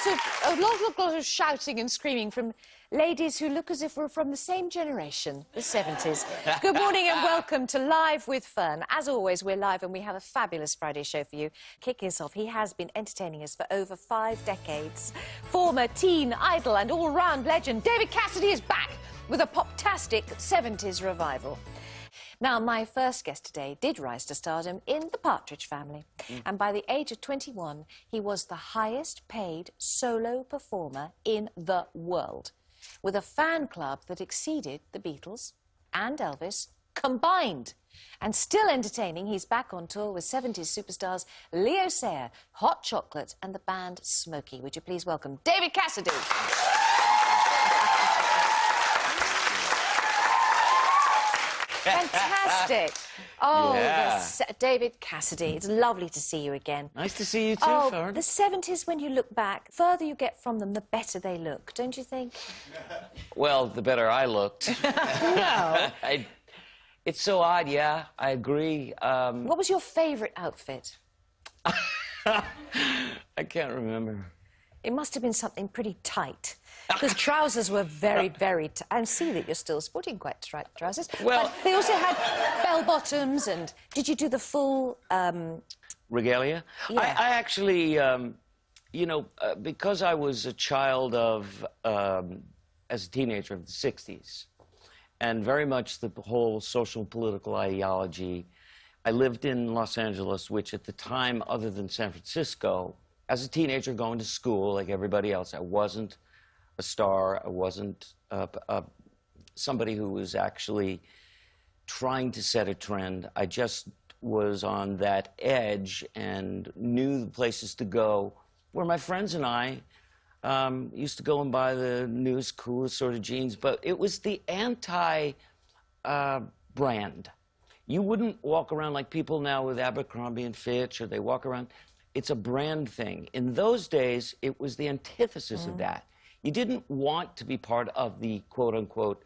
lot of shouting and screaming from ladies who look as if we're from the same generation, the 70s. Good morning and welcome to Live with Fern. As always, we're live and we have a fabulous Friday show for you. Kicking us off, he has been entertaining us for over 5 decades. Former teen idol and all-round legend David Cassidy is back with a pop-tastic 70s revival. Now, my first guest today did rise to stardom in the Partridge Family. And by the age of 21, he was the highest paid solo performer in the world, with a fan club that exceeded the Beatles and Elvis combined. And still entertaining, he's back on tour with 70s superstars Leo Sayer, Hot Chocolate and the band Smokey. Would you please welcome David Cassidy? Fantastic. Oh, yeah. David Cassidy, it's lovely to see you again. Nice to see you too, Fern. The 70s, when you look back, the further you get from them, the better they look, don't you think? Well, the better I looked. No. It's so odd, yeah, I agree. What was your favourite outfit? I can't remember. It must have been something pretty tight, because trousers were very, very tight. And see that you're still sporting quite tight trousers. Well, but they also had bell-bottoms, and did you do the full... regalia? Yeah. I actually, you know, because I was a child of, as a teenager of the 60s, and very much the whole social political ideology, I lived in Los Angeles, which at the time, other than San Francisco, as a teenager going to school like everybody else, I wasn't a star. I wasn't somebody who was actually trying to set a trend. I just was on that edge and knew the places to go where my friends and I used to go and buy the newest, coolest sort of jeans, but it was the anti-brand. You wouldn't walk around like people now with Abercrombie and Fitch, or they walk around. It's a brand thing. In those days, it was the antithesis of that. You didn't want to be part of the quote-unquote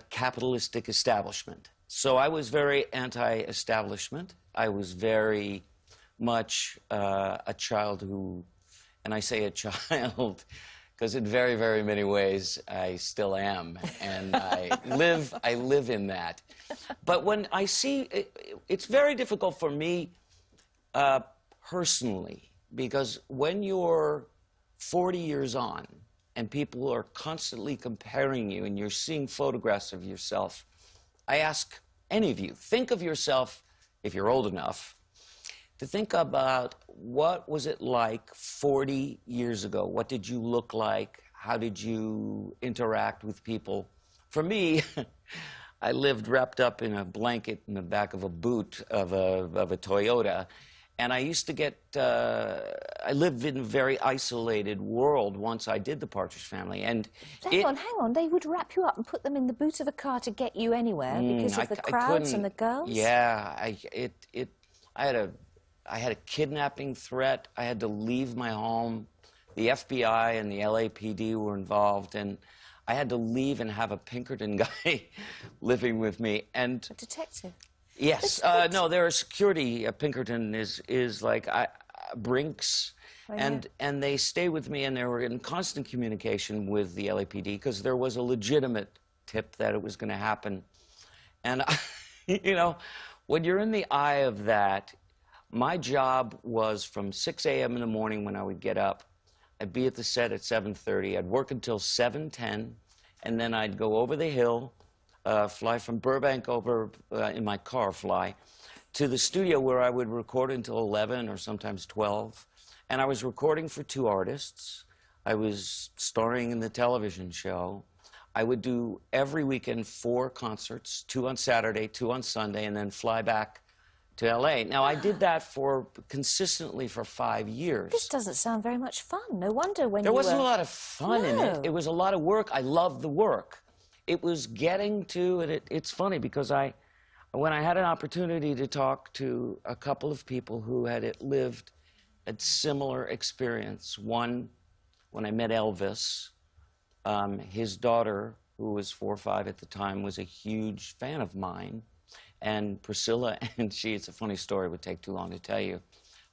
capitalistic establishment. So I was very anti-establishment. I was very much a child who, and I say a child because in very, very many ways I still am, and I live in that. But when I see, it's very difficult for me personally, because when you're 40 years on and people are constantly comparing you and you're seeing photographs of yourself, I ask any of you, think of yourself, if you're old enough, to think about what was it like 40 years ago? What did you look like? How did you interact with people? For me, I lived wrapped up in a blanket in the back of a boot of a Toyota. And I used to get, I lived in a very isolated world once I did the Partridge Family. And hang on, they would wrap you up and put them in the boot of a car to get you anywhere because of the crowds and the girls? Yeah, I had a kidnapping threat. I had to leave my home. The FBI and the LAPD were involved, and I had to leave and have a Pinkerton guy living with me. And a detective? Yes. No, they're a security. Pinkerton is like Brinks, and they stay with me, and they were in constant communication with the LAPD because there was a legitimate tip that it was going to happen. And, you know, when you're in the eye of that, my job was from 6 a.m. in the morning when I would get up. I'd be at the set at 7:30. I'd work until 7:10, and then I'd go over the hill, fly from Burbank over in my car, to the studio where I would record until 11 or sometimes 12. And I was recording for 2 artists. I was starring in the television show. I would do every weekend 4 concerts, 2 on Saturday, 2 on Sunday, and then fly back to L.A. Now, I did that consistently for 5 years. This doesn't sound very much fun. No wonder when There wasn't a lot of fun in it. It was a lot of work. I loved the work. It was getting to, and it's funny because when I had an opportunity to talk to a couple of people who had lived a similar experience. One, when I met Elvis, his daughter, who was 4 or 5 at the time, was a huge fan of mine. And Priscilla and she, it's a funny story, it would take too long to tell you.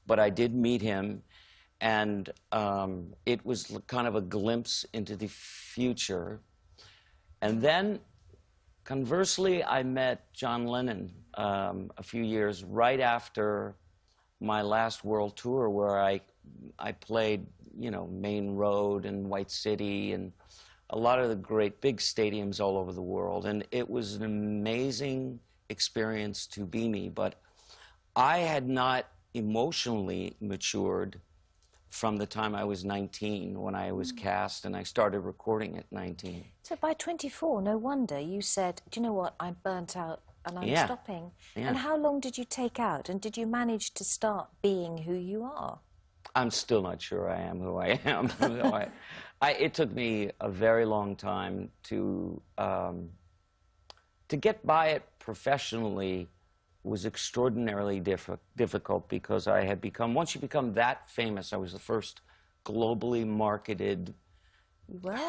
But I did meet him, And it was kind of a glimpse into the future. And then, conversely, I met John Lennon a few years right after my last world tour, where I played, you know, Main Road and White City and a lot of the great big stadiums all over the world. And it was an amazing experience to be me, but I had not emotionally matured from the time I was 19 when I was cast, and I started recording at 19. So by 24, no wonder you said, do you know what, I'm burnt out and I'm stopping. Yeah. And how long did you take out? And did you manage to start being who you are? I'm still not sure I am who I am. It took me a very long time to get by it professionally. Was extraordinarily difficult because I had become, once you become that famous, I was the first globally marketed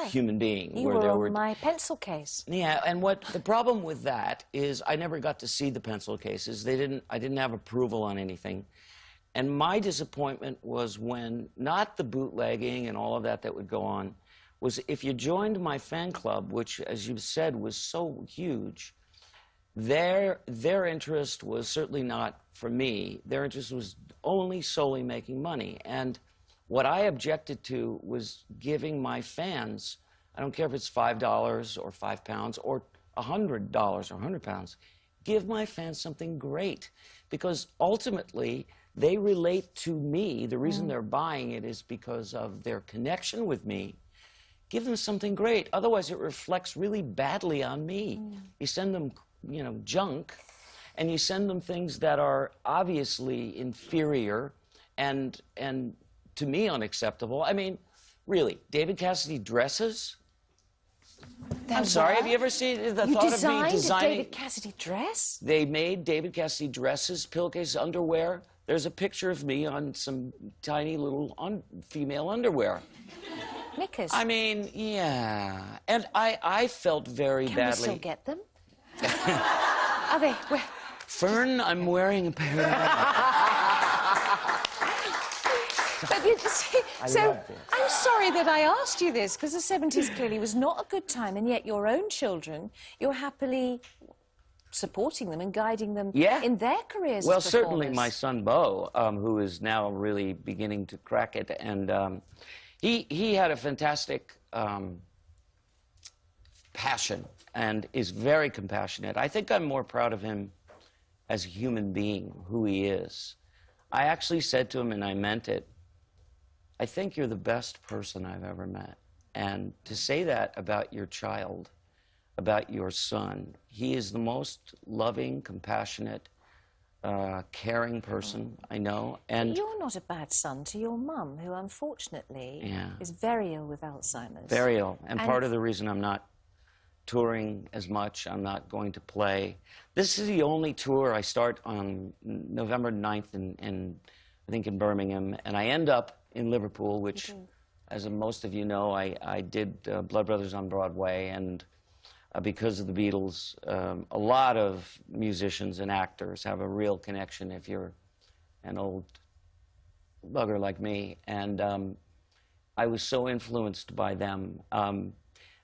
human being. You were on my pencil case. Yeah, and what the problem with that is I never got to see the pencil cases. I didn't have approval on anything. And my disappointment was when, not the bootlegging and all of that would go on, was if you joined my fan club, which, as you said, was so huge, their interest was certainly not for me. Their interest was only solely making money. And what I objected to was giving my fans, I don't care if it's $5 or £5 or $100 or £100, give my fans something great. Because ultimately, they relate to me. The reason they're buying it is because of their connection with me. Give them something great. Otherwise, it reflects really badly on me. You send them, you know, junk, and you send them things that are obviously inferior and to me unacceptable. I mean, really, David Cassidy dresses? I'm sorry, have you ever seen the thought of me designing? a David Cassidy dress? They made David Cassidy dresses, pillowcases, underwear. There's a picture of me on some tiny little female underwear. Knickers? I mean, yeah. And I felt very badly. Can we still get them? Are they? Where? Fern, I'm wearing a pair of But you see, so I'm sorry that I asked you this, because the 70s clearly was not a good time, and yet your own children, you're happily supporting them and guiding them in their careers. Well, as certainly my son Beau, who is now really beginning to crack it, and he had a fantastic passion and is very compassionate. I think I'm more proud of him as a human being, who he is. I actually said to him, and I meant it, I think you're the best person I've ever met. And to say that about your child, about your son, he is the most loving, compassionate, caring person I know. And you're not a bad son to your mum, who unfortunately is very ill with Alzheimer's. Very ill. And part of the reason I'm not touring as much, I'm not going to play. This is the only tour. I start on November 9th in I think in Birmingham, and I end up in Liverpool, which, as most of you know, I did Blood Brothers on Broadway, and because of the Beatles, a lot of musicians and actors have a real connection if you're an old bugger like me, and I was so influenced by them.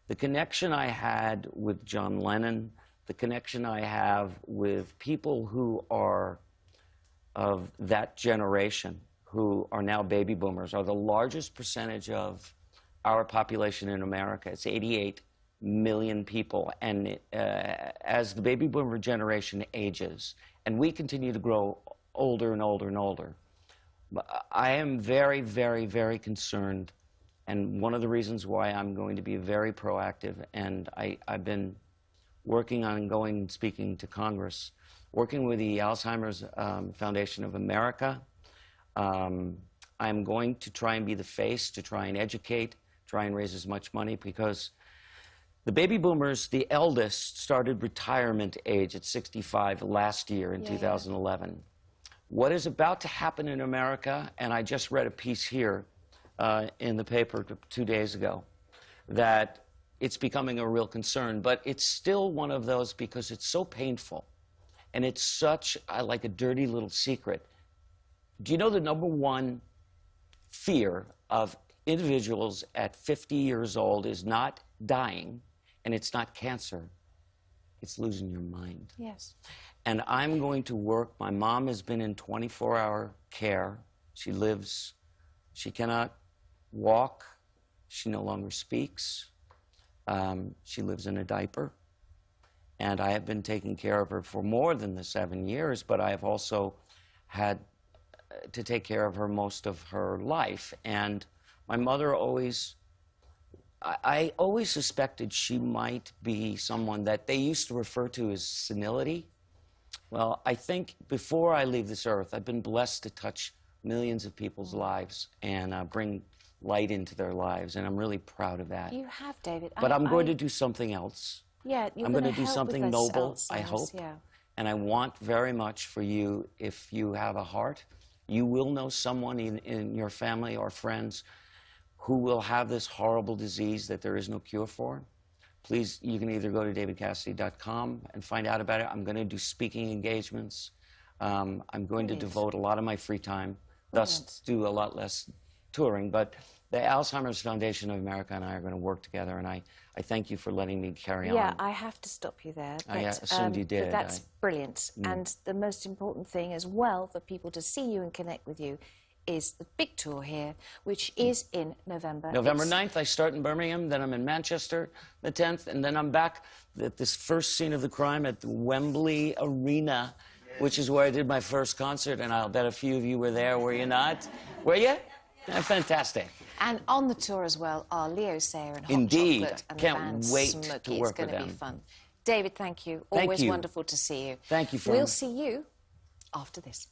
The connection I had with John Lennon, the connection I have with people who are of that generation, who are now baby boomers, are the largest percentage of our population in America. It's 88 million people. And as the baby boomer generation ages, and we continue to grow older and older and older, I am very, very, very concerned. And one of the reasons why I'm going to be very proactive, and I've been working on going and speaking to Congress, working with the Alzheimer's Foundation of America. I'm going to try and be the face to try and educate, try and raise as much money, because the baby boomers, the eldest, started retirement age at 65 last year in 2011. What is about to happen in America, and I just read a piece here in the paper 2 days ago, that it's becoming a real concern, but it's still one of those because it's so painful, and it's such like a dirty little secret. Do you know the #1 fear of individuals at 50 years old is not dying, and it's not cancer. It's losing your mind. Yes. And I'm going to work. My mom has been in 24-hour care. She cannot walk. She no longer speaks. She lives in a diaper. And I have been taking care of her for more than the 7 years, but I have also had to take care of her most of her life. And my mother always, I always suspected she might be someone that they used to refer to as senility. Well, I think before I leave this earth, I've been blessed to touch millions of people's lives and bring light into their lives, and I'm really proud of that. You have, David. But I'm going to do something else. Yeah, I'm going to do something noble, I hope. Yeah. And I want very much for you, if you have a heart, you will know someone in your family or friends who will have this horrible disease that there is no cure for. Please, you can either go to davidcassidy.com and find out about it. I'm going to do speaking engagements. I'm going to devote a lot of my free time, thus do a lot less touring. But the Alzheimer's Foundation of America and I are going to work together, and I thank you for letting me carry on. Yeah, I have to stop you there. I assumed you did. But that's brilliant. And the most important thing as well for people to see you and connect with you is the big tour here, which is in November. November 9th, I start in Birmingham, then I'm in Manchester the 10th, and then I'm back at this first scene of the crime at the Wembley Arena, which is where I did my first concert, and I'll bet a few of you were there, were you not? Were you? Fantastic. And on the tour as well are Leo Sayer and Hot Indeed. Chocolate and Can't the band wait Smokey. to work It's going with to be them. fun. David, thank you. Thank Always you. wonderful to see you. Thank you, Fern. We'll see you after this.